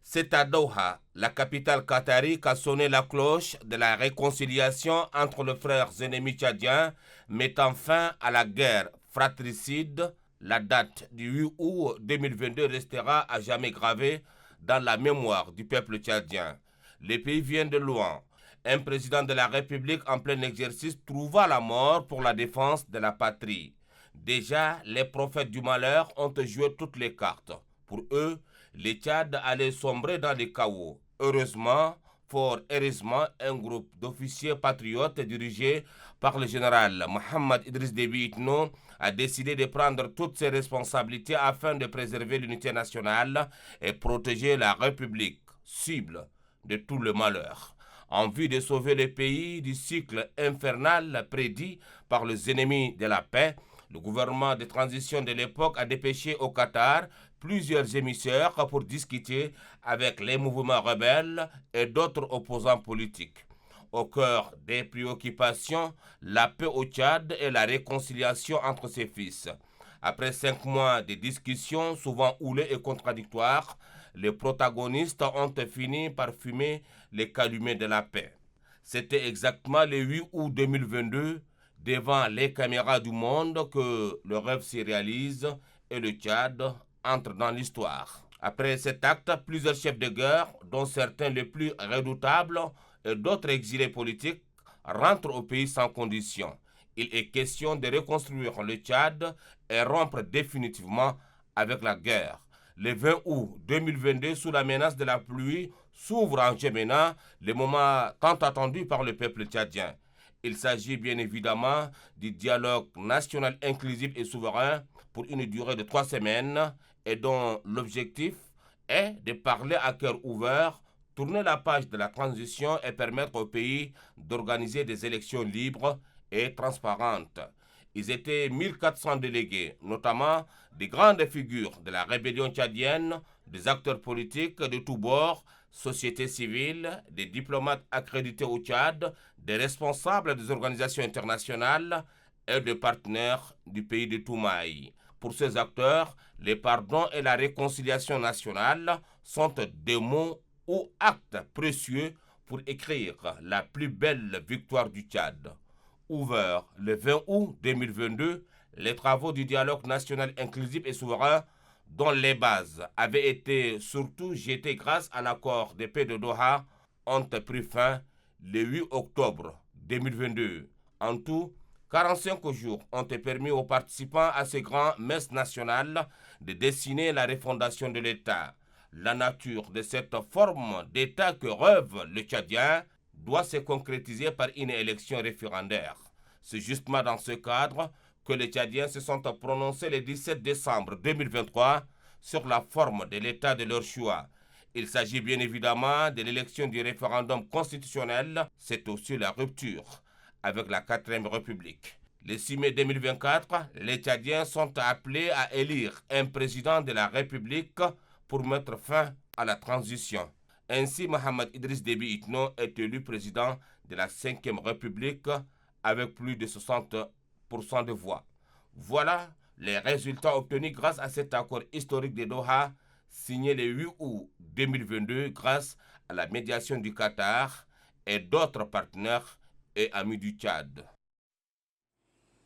C'est à Doha, la capitale qatari, qu'a sonné la cloche de la réconciliation entre les frères ennemis tchadiens, mettant fin à la guerre fratricide. La date du 8 août 2022 restera à jamais gravée dans la mémoire du peuple tchadien. Les pays viennent de loin. Un président de la République en plein exercice trouva la mort pour la défense de la patrie. Déjà, les prophètes du malheur ont joué toutes les cartes. Pour eux, le Tchad allait sombrer dans le chaos. Heureusement, fort heureusement, un groupe d'officiers patriotes dirigé par le général Mohamed Idriss Déby Itno a décidé de prendre toutes ses responsabilités afin de préserver l'unité nationale et protéger la République, cible de tout le malheur. En vue de sauver le pays du cycle infernal prédit par les ennemis de la paix, le gouvernement de transition de l'époque a dépêché au Qatar plusieurs émissaires pour discuter avec les mouvements rebelles et d'autres opposants politiques. Au cœur des préoccupations, la paix au Tchad et la réconciliation entre ses fils. Après 5 mois de discussions souvent houlées et contradictoires, les protagonistes ont fini par fumer les calumets de la paix. C'était exactement le 8 août 2022, devant les caméras du monde, que le rêve se réalise et le Tchad entre dans l'histoire. Après cet acte, plusieurs chefs de guerre, dont certains les plus redoutables et d'autres exilés politiques, rentrent au pays sans condition. Il est question de reconstruire le Tchad et rompre définitivement avec la guerre. Le 20 août 2022, sous la menace de la pluie, s'ouvre en Djémena le moment tant attendu par le peuple tchadien. Il s'agit bien évidemment du dialogue national inclusif et souverain pour une durée de 3 semaines et dont l'objectif est de parler à cœur ouvert, tourner la page de la transition et permettre au pays d'organiser des élections libres et transparentes. Ils étaient 1400 délégués, notamment des grandes figures de la rébellion tchadienne, des acteurs politiques de tous bords, société civile, des diplomates accrédités au Tchad, des responsables des organisations internationales et des partenaires du pays de Toumaï. Pour ces acteurs, les pardons et la réconciliation nationale sont des mots ou actes précieux pour écrire la plus belle victoire du Tchad. Ouvert le 20 août 2022, les travaux du dialogue national inclusif et souverain, dont les bases avaient été surtout jetées grâce à l'accord de paix de Doha, ont pris fin le 8 octobre 2022. En tout, 45 jours ont permis aux participants à ces grands messes nationales de dessiner la refondation de l'État. La nature de cette forme d'État que rêve le Tchadien doit se concrétiser par une élection référendaire. C'est justement dans ce cadre que les Tchadiens se sont prononcés le 17 décembre 2023 sur la forme de l'État de leur choix. Il s'agit bien évidemment de l'élection du référendum constitutionnel, c'est aussi la rupture avec la 4e République. Le 6 mai 2024, les Tchadiens sont appelés à élire un président de la République pour mettre fin à la transition. Ainsi, Mohamed Idriss Déby Itno est élu président de la 5e République avec plus de 60% de voix. Voilà les résultats obtenus grâce à cet accord historique de Doha, signé le 8 août 2022 grâce à la médiation du Qatar et d'autres partenaires et amis du Tchad.